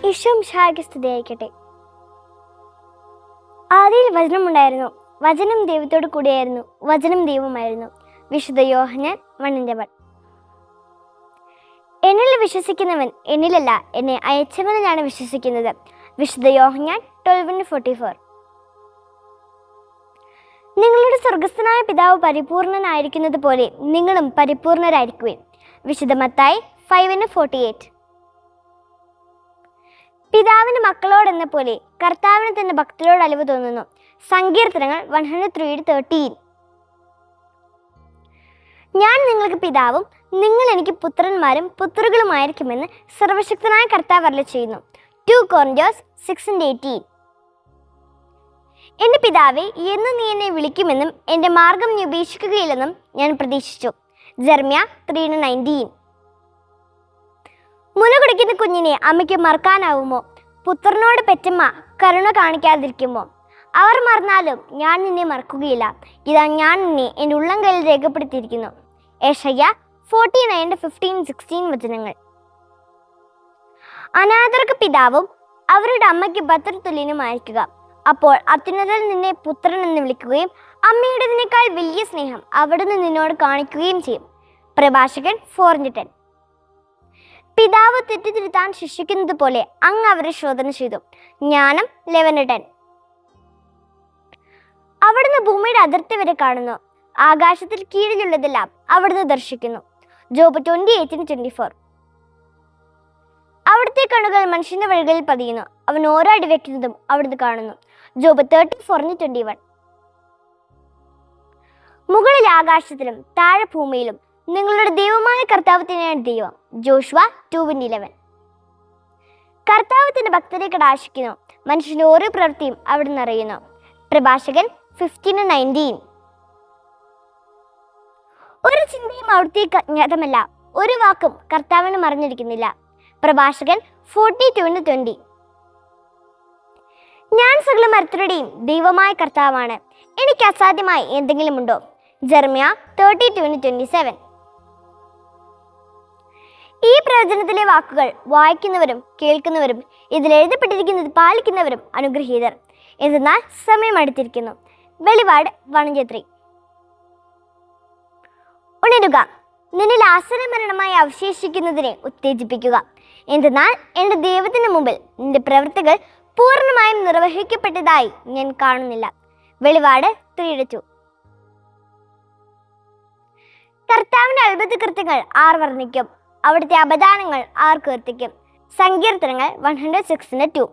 ഈശോ മിശിഹായ്ക്ക് സ്തുതിയായിരിക്കട്ടെ. ആദിയിൽ വചനമുണ്ടായിരുന്നു, വചനം ദൈവത്തോട് കൂടിയായിരുന്നു, വചനം ദൈവമായിരുന്നു. വിശുദ്ധ യോഹന്നാൻ 1:1. എന്നിൽ വിശ്വസിക്കുന്നവൻ എന്നിലല്ല, എന്നെ അയച്ചവനിലാണ് വിശ്വസിക്കുന്നത്. വിശുദ്ധ യോഹന്നാൻ 12:44. നിങ്ങളുടെ സ്വർഗസ്ഥനായ പിതാവ് പരിപൂർണനായിരിക്കുന്നത് പോലെ നിങ്ങളും പരിപൂർണരായിരിക്കുവിൻ. വിശുദ്ധ മത്തായി 5:48. പിതാവിന് മക്കളോടെന്ന പോലെ കർത്താവിന് തന്റെ ഭക്തരോട് അലിവ് തോന്നുന്നു. സങ്കീർത്തനങ്ങൾ 103:13. ഞാൻ നിങ്ങൾക്ക് പിതാവും നിങ്ങൾ എനിക്ക് പുത്രന്മാരും പുത്രികളുമായിരിക്കുമെന്ന് സർവശക്തനായ കർത്താവ് അരുളിച്ചെയ്യുന്നു. 2 Corinthians 6:18. എന്റെ പിതാവേ, എന്ന് നീ എന്നെ വിളിക്കുമെന്നും എന്റെ മാർഗം നീ ഉപേക്ഷിക്കുകയില്ലെന്നും ഞാൻ പ്രതീക്ഷിച്ചു. ജെറമ്യ 3:19. മുല കുടിക്കുന്ന കുഞ്ഞിനെ അമ്മയ്ക്ക് മറക്കാനാവുമോ? പുത്രനോട് പെറ്റമ്മ കരുണ കാണിക്കാതിരിക്കുമോ? അവർ മറന്നാലും ഞാൻ നിന്നെ മറക്കുകയില്ല. ഇതാ ഞാൻ നിന്നെ എൻ്റെ ഉള്ളം കയ്യിൽ രേഖപ്പെടുത്തിയിരിക്കുന്നു. യെശയ്യാ 49:15-16 വചനങ്ങൾ. അനാഥർക്ക് പിതാവും അവരുടെ അമ്മയ്ക്ക് ഭർത്തൃതുല്യനുമായിരിക്കുക. അപ്പോൾ അത്യുന്നതൻ നിന്നെ പുത്രൻ എന്ന് വിളിക്കുകയും അമ്മയുടേതിനേക്കാൾ വലിയ സ്നേഹം അവിടുന്ന് നിന്നോട് കാണിക്കുകയും ചെയ്യും. പ്രഭാഷകൻ 4:10. പിതാവ് തെറ്റിതിരുത്താൻ ശിക്ഷിക്കുന്നത് പോലെ അങ്ങ് അവരെ ശോധന ചെയ്തു. ജ്ഞാനം 11:10. അവിടുന്ന് ഭൂമിയുടെ അതിർത്തി വരെ കാണുന്നു, ആകാശത്തിൽ കീഴിലുള്ളതെല്ലാം അവിടുന്ന് ദർശിക്കുന്നു. ജോബ് 28:24. അവിടുത്തെ കണ്ണുകൾ മനുഷ്യന്റെ വഴികളിൽ പതിയുന്നു, അവൻ ഓരോ അടി വയ്ക്കുന്നതും അവിടുന്ന് കാണുന്നു. ജോബ് 34:21. മുകളിൽ ആകാശത്തിലും താഴെ ഭൂമിയിലും നിങ്ങളുടെ ദൈവമായ കർത്താവ് തന്നെയാണ് ദൈവം. ജോഷുവ 2:11. കർത്താവ് തന്റെ ഭക്തരെ കടാക്ഷിക്കുന്നു, മനുഷ്യന്റെ ഓരോ പ്രവൃത്തിയും അവിടുന്ന് അറിയുന്നു. പ്രഭാഷകൻ 15:19. ഒരു ചിന്തയും അവിടുത്തേക്ക് അജ്ഞാതമല്ല, ഒരു വാക്കും കർത്താവിന് മറഞ്ഞിരിക്കുന്നില്ല. പ്രഭാഷകൻ 42:20. ഞാൻ സകല മരത്തരുടെയും ദൈവമായ കർത്താവാണ്, എനിക്ക് അസാധ്യമായി എന്തെങ്കിലും ഉണ്ടോ? ജെറമ്യ 32:27. ഈ പ്രവചനത്തിലെ വാക്കുകൾ വായിക്കുന്നവരും കേൾക്കുന്നവരും ഇതിൽ എഴുതപ്പെട്ടിരിക്കുന്നത് പാലിക്കുന്നവരും അനുഗ്രഹീതർ. എന്നാൽ സമയം അടുത്തിരിക്കുന്നു. വെളിപാട് 1:3. ഉണരുക, നിന്നിൽ ആസന്നമരണമായി അവശേഷിക്കുന്നതിനെ ഉത്തേജിപ്പിക്കുക. എന്തെന്നാൽ എൻ്റെ ദൈവത്തിന് മുമ്പിൽ നിന്റെ പ്രവൃത്തികൾ പൂർണ്ണമായും നിർവഹിക്കപ്പെട്ടതായി ഞാൻ കാണുന്നില്ല. വെളിപാട് 3:2. കർത്താവിന്റെ അത്ഭുത കൃത്യങ്ങൾ ആർ വർണ്ണിക്കും? അവിടുത്തെ അപദാനങ്ങൾ ആർ കീർത്തിക്കും? സങ്കീർത്തനങ്ങൾ 106:2.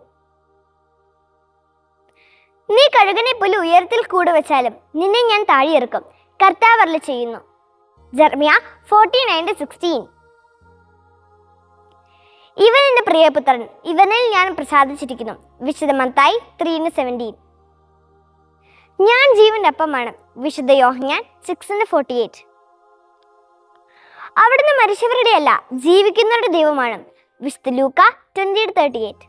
നീ കഴുകനെ പോലെ ഉയരത്തിൽ കൂടുവച്ചാലും നിന്നെ ഞാൻ താഴെയിറക്കും, കർത്താവ് അരുളിച്ചെയ്യുന്നു. ജെറമ്യ 49:16. ഇവൻ എൻ്റെ പ്രിയപുത്രൻ, ഇവനിൽ ഞാൻ പ്രസാദിച്ചിരിക്കുന്നു. വിശുദ്ധ മത്തായി 3:17. ഞാൻ ജീവന്റെ അപ്പമാണ്. വിശുദ്ധ യോഹന്നാൻ 6:48. അവിടുന്ന് മരിച്ചവരുടെ അല്ല, ജീവിക്കുന്നവരുടെ ദൈവമാണ്. വിശുദ്ധ ലൂക്ക 20:38.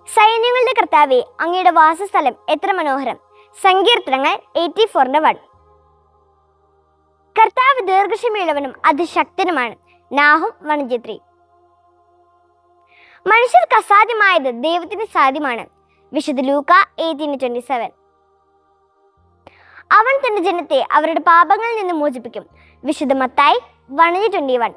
സൈന്യങ്ങളുടെ കർത്താവേ, അങ്ങയുടെ വാസസ്ഥലം എത്ര മനോഹരം. സങ്കീർത്തനങ്ങൾ 84:1. കർത്താവ് ദീർഘക്ഷമയുള്ളവനും അതിശക്തനുമാണ്. നാഹും 1:3. മനുഷ്യർക്ക് അസാധ്യമായത് ദൈവത്തിന് സാധ്യമാണ്. വിശുദ്ധ ലൂക്ക 18:27. അവൻ തന്റെ ജനത്തെ അവരുടെ പാപങ്ങളിൽ നിന്ന് മോചിപ്പിക്കും. വിശുദ്ധ മത്തായി 1:21.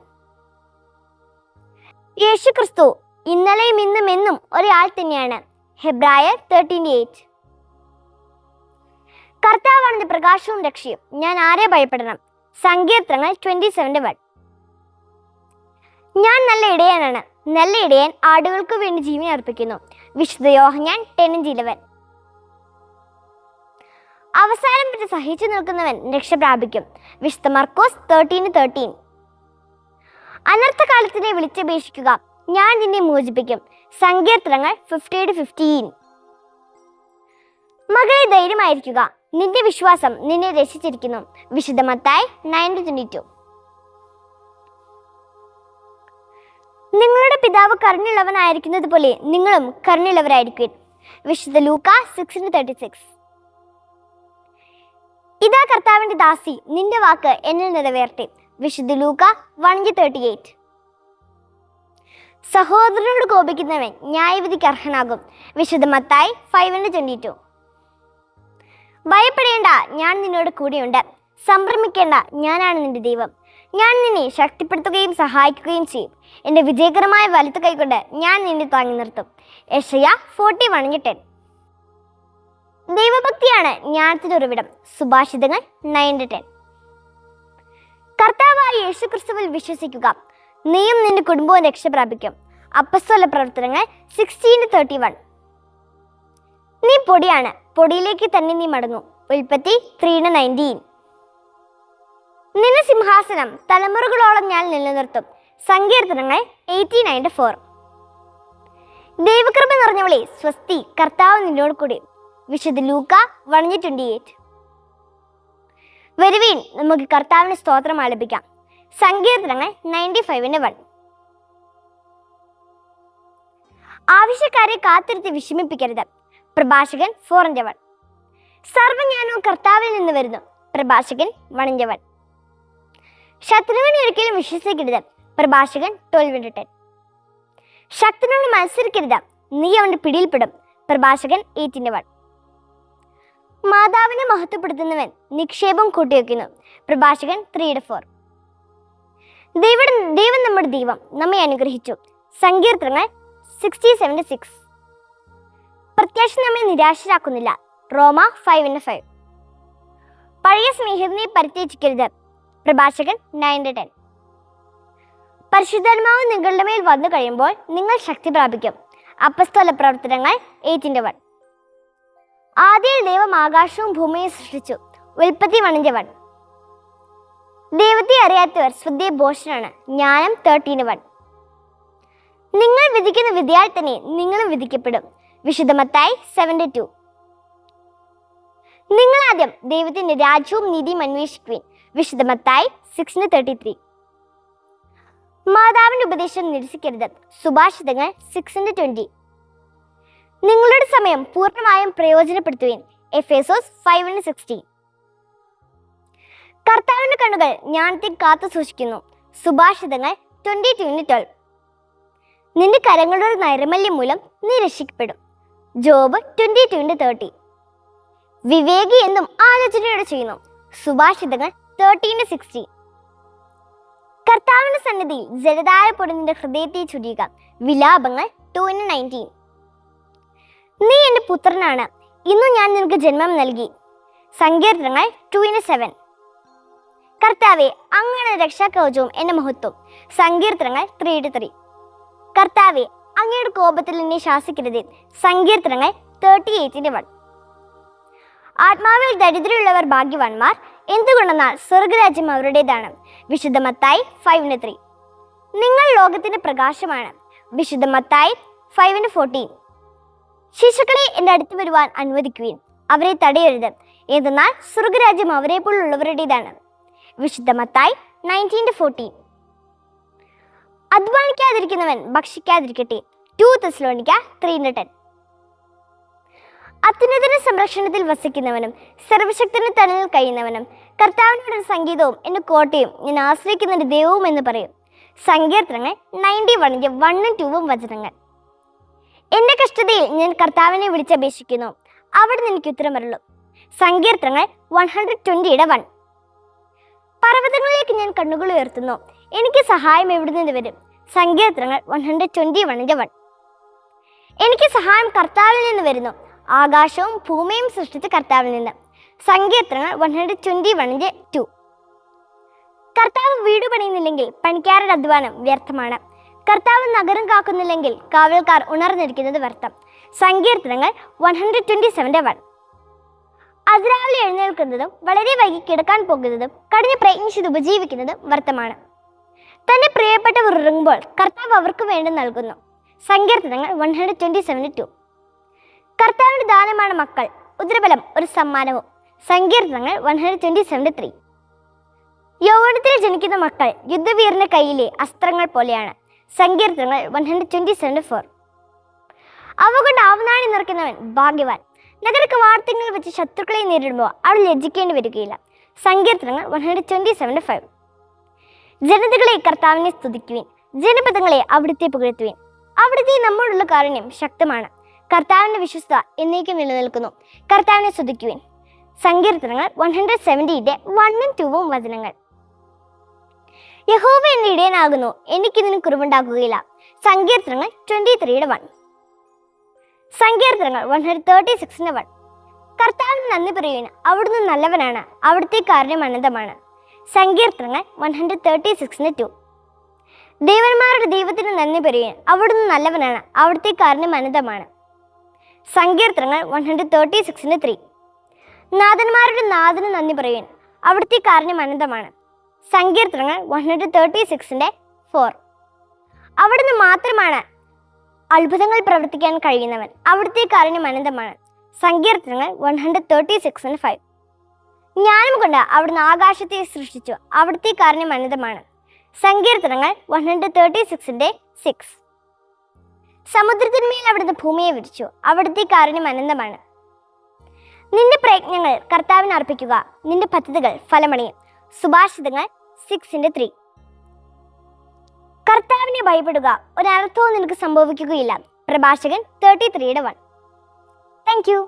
യേശു ക്രിസ്തു ഇന്നലെയും ഇന്നും എന്നും ഒരാൾ തന്നെയാണ്. ഹെബ്രായർ 13:8. കർത്താവാണ് പ്രകാശവും രക്ഷയും, ഞാൻ ആരെ ഭയപ്പെടണം? സങ്കീർത്തനങ്ങൾ 27:1. ഞാൻ നല്ല ഇടയനാണ്, നല്ല ഇടയൻ ആടുകൾക്ക് വേണ്ടി ജീവൻ അർപ്പിക്കുന്നു. വിശുദ്ധ യോഹന്നാൻ 10:11. അവസാനം വരെ സഹിച്ചു നിൽക്കുന്നവൻ രക്ഷ പ്രാപിക്കും. വിശുദ്ധ മർക്കോസ് 13:13. അനർത്ഥകാലത്തിനെ വിളിച്ചപേക്ഷിക്കുക, ഞാൻ നിന്നെ മോചിപ്പിക്കും. സങ്കീർത്തനങ്ങൾ 50:15. മകളെ ധൈര്യമായിരിക്കുക, നിന്റെ വിശ്വാസം നിന്നെ രക്ഷിച്ചിരിക്കുന്നു. വിശുദ്ധ മത്തായി 9:22. നിങ്ങളുടെ പിതാവ് കരുണയുള്ളവനായിരിക്കുന്നത് പോലെ നിങ്ങളും കരുണയുള്ളവരായിരിക്കും. വിശുദ്ധ ലൂക്ക 6:36. ഇതാ കർത്താവിന്റെ ദാസി, നിന്റെ വാക്ക് എന്നിൽ നിറവേറട്ടെ. വിശുദ്ധ ലൂക്ക 1:38. സഹോദരനോട് കോപിക്കുന്നവൻ ന്യായവിധിക്ക് അർഹനാകും. വിശുദ്ധ മത്തായി 5:22. ഭയപ്പെടേണ്ട, ഞാൻ നിന്നോട് കൂടെയുണ്ട്. സംഭ്രമിക്കേണ്ട, ഞാനാണ് നിന്റെ ദൈവം. ഞാൻ നിന്നെ ശക്തിപ്പെടുത്തുകയും സഹായിക്കുകയും ചെയ്യും. എൻ്റെ വിജയകരമായ വലത്തു കൈകൊണ്ട് ഞാൻ നിന്നെ താങ്ങി നിർത്തും. യെശയ്യാ 40:10. ദൈവഭക്തിയാണ് ജ്ഞാനത്തിൻ്റെ ഉറവിടം. സുഭാഷിതങ്ങൾ 9:10. കർത്താവായ യേശുക്രിസ്തുവിൽ വിശ്വസിക്കുക, നീയും നിന്റെ കുടുംബവും രക്ഷ പ്രാപിക്കും. അപ്പസ്തോല പ്രവർത്തനങ്ങൾ 16:31. നീ പൊടിയാണ്, പൊടിയിലേക്ക് തന്നെ നീ മടങ്ങും. ഉൽപ്പത്തി 3:19. നിന്റെ സിംഹാസനം തലമുറകളോളം ഞാൻ നിലനിർത്തും. സങ്കീർത്തനങ്ങൾ 18:4. ദൈവകൃപ നിറഞ്ഞവളെ സ്വസ്തി, കർത്താവ് നിന്നോട് കൂടി. വിശുദ്ധ ലൂക്ക 1:28. വരുവീൻ, നമുക്ക് കർത്താവിന് സ്തോത്രം ആലപിക്കാം. സങ്കീർത്തനങ്ങൾ 95:1. ആവശ്യക്കാരെ കാത്തിരുത്തി വിഷമിപ്പിക്കരുത്. പ്രഭാഷകൻ 4:1. സർവജ്ഞാനവും കർത്താവിൽ നിന്ന് വരുന്നു. പ്രഭാഷകൻ 1:1. ശത്രുവിനെ ഒരിക്കലും വിശ്വസിക്കരുത്. പ്രഭാഷകൻ 12:10. ശക്തനോട് മത്സരിക്കരുത്, നീ അവന്റെ പിടിയിൽപ്പെടും. പ്രഭാഷകൻ 8:1. മാതാവിനെ മഹത്വപ്പെടുത്തുന്നവൻ നിക്ഷേപം കൂട്ടിവെക്കുന്നു. പ്രഭാഷകൻ 3:4. ദൈവം നമ്മുടെ ദൈവം നമ്മെ അനുഗ്രഹിച്ചു. സങ്കീർത്തനങ്ങൾ 67:6. പ്രത്യാശ നമ്മെ നിരാശരാക്കുന്നില്ല. റോമ 5:5. പഴയ സ്നേഹിതനെ പരിത്യജിക്കരുത്. പ്രഭാഷകൻ 9:10. പരിശുദ്ധാത്മാവ് നിങ്ങളുടെ മേൽ വന്നു കഴിയുമ്പോൾ നിങ്ങൾ ശക്തി പ്രാപിക്കും. അപ്പസ്തോല പ്രവർത്തനങ്ങൾ 8:1. ആദ്യം ദൈവം ആകാശവും ഭൂമിയും സൃഷ്ടിച്ചു. ഉൽപ്പത്തി 1:1. ദൈവത്തെ അറിയാത്തവർ ശ്രദ്ധേയഭോഷനാണ്. ജ്ഞാനം 13:1. നിങ്ങൾ വിധിക്കുന്ന വിധിയാൽ തന്നെ നിങ്ങളും വിധിക്കപ്പെടും. വിശുദ്ധ മത്തായി 7:2. നിങ്ങൾ ആദ്യം ദൈവത്തിന്റെ രാജ്യവും നീതിയും അന്വേഷിക്കുവിൻ. വിശുദ്ധ മത്തായി 6:33. മാതാവിന്റെ ഉപദേശം നിരസിക്കരുത്. സുഭാഷിതങ്ങൾ 6:20. നിങ്ങളുടെ സമയം പൂർണ്ണമായും പ്രയോജനപ്പെടുത്തുവിൻ. എഫേസോസ് 5:16. കർത്താവിന്റെ കണ്ണുകൾ ജ്ഞാനത്തെ കാത്തു സൂക്ഷിക്കുന്നു. സുഭാഷിതങ്ങൾ 22:12. നിന്റെ കരങ്ങളുടെ നൈർമല്യം മൂലം നീ രക്ഷിക്കപ്പെടും. ജോബ് 22:30. വിവേകി എന്നും ആലോചനയോടെ ചെയ്യുന്നു. സുഭാഷിതങ്ങൾ 13:60. കർത്താവിന്റെ സന്നിധിയിൽ ജലധാര പോലെ നിന്റെ ഹൃദയത്തെ ചുരിയുക. വിലാപങ്ങൾ 2:19. നീ എൻ്റെ പുത്രനാണ്, ഇന്നു ഞാൻ നിനക്ക് ജന്മം നൽകി. സങ്കീർത്തനങ്ങൾ 2:7. കർത്താവെ, അങ്ങയുടെ രക്ഷാകവചവും എൻ്റെ മഹത്വം. സങ്കീർത്തനങ്ങൾ 3:3. കർത്താവെ, അങ്ങയുടെ കോപത്തിൽ എന്നെ ശാസിക്കരുതേ. സങ്കീർത്തനങ്ങൾ 38:1. ആത്മാവിൽ ദരിദ്രരുള്ളവർ ഭാഗ്യവാന്മാർ, എന്തുകൊണ്ടെന്നാൽ സ്വർഗരാജ്യം അവരുടേതാണ്. വിശുദ്ധ മത്തായി 5:3. നിങ്ങൾ ലോകത്തിന്റെ പ്രകാശമാണ്. വിശുദ്ധ മത്തായി 5:14. ശിശുക്കളെ എൻ്റെ അടുത്ത് വരുവാൻ അനുവദിക്കുകയും അവരെ തടയരുത്, എന്തെന്നാൽ സ്വർഗരാജ്യം അവരെ പോലുള്ളവരുടേതാണ്. വിശുദ്ധ മത്തായി 19:14. അധ്വാനിക്കാതിരിക്കുന്നവൻ ഭക്ഷിക്കാതിരിക്കട്ടെ. 2 തെസ്സലോനിക്ക 3:10. അത്യുന്നതന്റെ സംരക്ഷണത്തിൽ വസിക്കുന്നവനും സർവശക്തന്റെ തണലിൽ കഴിയുന്നവനും കർത്താവിനോട് സംഗീതവും എൻ്റെ കോട്ടയും ഞാൻ ആശ്രയിക്കുന്ന എൻ്റെ ദൈവവും എന്ന് പറയും. സങ്കീർത്തനങ്ങൾ 91:1-2 വചനങ്ങൾ. എൻ്റെ കഷ്ടതയിൽ ഞാൻ കർത്താവിനെ വിളിച്ചപേക്ഷിക്കുന്നു, അവിടെ എനിക്ക് ഉത്തരമരുളും. സങ്കീർത്തനങ്ങൾ 120:1. പർവ്വതങ്ങളിലേക്ക് ഞാൻ കണ്ണുകൾ ഉയർത്തുന്നു, എനിക്ക് സഹായം എവിടെ നിന്ന് വരും. സങ്കീർത്തനങ്ങൾ 121:1. എനിക്ക് സഹായം കർത്താവിൽ നിന്ന് വരുന്നു, ആകാശവും ഭൂമിയും സൃഷ്ടിച്ച കർത്താവിൽ നിന്ന്. സങ്കീർത്തനങ്ങൾ 121:2. കർത്താവ് വീട് പണിയുന്നില്ലെങ്കിൽ പണിക്കാരുടെ അധ്വാനം വ്യർത്ഥമാണ്. കർത്താവ് നഗരം കാക്കുന്നില്ലെങ്കിൽ കാവൽക്കാർ ഉണർന്നിരിക്കുന്നത് വ്യർത്ഥം. സങ്കീർത്തനങ്ങൾ 127:1. അതിരാവിലെ എഴുന്നേൽക്കുന്നതും വളരെ വൈകി കിടക്കാൻ പോകുന്നതും കഠിന പ്രയത്നിച്ചത് ഉപജീവിക്കുന്നതും വ്യർത്ഥമാണ്. തന്റെ പ്രിയപ്പെട്ടവർ ഉറങ്ങുമ്പോൾ കർത്താവ് അവർക്ക് വേണ്ടി നൽകുന്നു. സങ്കീർത്തനങ്ങൾ 127:2. കർത്താവിന്റെ ദാനമാണ് മക്കൾ, ഉദരബലം ഒരു സമ്മാനവും. സങ്കീർത്തനങ്ങൾ 127:3. യൗവനത്തിൽ ജനിക്കുന്ന മക്കൾ യുദ്ധവീരന്റെ കയ്യിലെ അസ്ത്രങ്ങൾ പോലെയാണ്. സങ്കീർത്തനങ്ങൾ 127:4. അവ കൊണ്ട് ആവനാഴി നിറയ്ക്കുന്നവൻ ഭാഗ്യവാൻ. നഗര കവാടത്തിൽ വെച്ച് ശത്രുക്കളെ നേരിടുമ്പോൾ അവൾ ലജ്ജിക്കേണ്ടി വരികയില്ല. സങ്കീർത്തനങ്ങൾ 127:5. ജനതകളെ കർത്താവിനെ സ്തുതിക്കുവിൻ, ജനപദങ്ങളെ അവിടുത്തെ പുകഴ്ത്തുവിൻ. അവിടുത്തെ നമ്മോടുള്ള കാരുണ്യം ശക്തമാണ്. കർത്താവിന്റെ വിശ്വസ്തത എന്നേക്കും നിലനിൽക്കുന്നു. കർത്താവിനെ സ്തുതിക്കുവിൻ. സങ്കീർത്തനങ്ങൾ 170 1ഉം 2ഉം വചനങ്ങൾ. യഹോവ എന്റെ ഇടയനാകുന്നു, എനിക്കിതിന് കുറവുണ്ടാക്കുകയില്ല. സങ്കീർത്തനങ്ങൾ 23:1. സങ്കീർത്തനങ്ങൾ 136:1. കർത്താവിന് നന്ദി പറയുവിൻ, അവിടുന്ന് നല്ലവനാണ്, അവിടുത്തെ കാരുണ്യം അനന്തമാണ്. സങ്കീർത്തനങ്ങൾ 136:2. ദേവന്മാരുടെ ദൈവത്തിന് നന്ദി പറയുവിൻ, അവിടുന്ന് നല്ലവനാണ്, അവിടുത്തെ കാരുണ്യം അനന്തമാണ്. സങ്കീർത്തനങ്ങൾ 136:3. നാഥന്മാരുടെ നാഥന് നന്ദി പറയുവിൻ, അവിടുത്തെ കാരുണ്യം അനന്തമാണ്. സങ്കീർത്തനങ്ങൾ 136:4. അവിടുന്ന് മാത്രമാണ് അത്ഭുതങ്ങൾ പ്രവർത്തിക്കാൻ കഴിയുന്നവൻ, അവിടുത്തെ കാരുണ്യം അനന്തമാണ്. സങ്കീർത്തനങ്ങൾ 136:5. ജ്ഞാനം കൊണ്ട് അവിടുന്ന് ആകാശത്തെ സൃഷ്ടിച്ചു, അവിടുത്തെ കാരുണ്യം അനന്തമാണ്. സങ്കീർത്തനങ്ങൾ 136:6. സമുദ്രത്തിന്മേൽ അവിടുന്ന് ഭൂമിയെ വിരിച്ചു, അവിടുത്തെ കാരുണ്യം അനന്തമാണ്. നിന്റെ പ്രയത്നങ്ങൾ കർത്താവിന് അർപ്പിക്കുക, നിന്റെ പദ്ധതികൾ ഫലമണിയും. സുഭാഷിതങ്ങൾ 6:3. കർത്താവിനെ ഭയപ്പെടുക, ഒരർത്ഥവും നിനക്ക് സംഭവിക്കുകയില്ല. പ്രഭാഷകൻ 33:1. Thank you.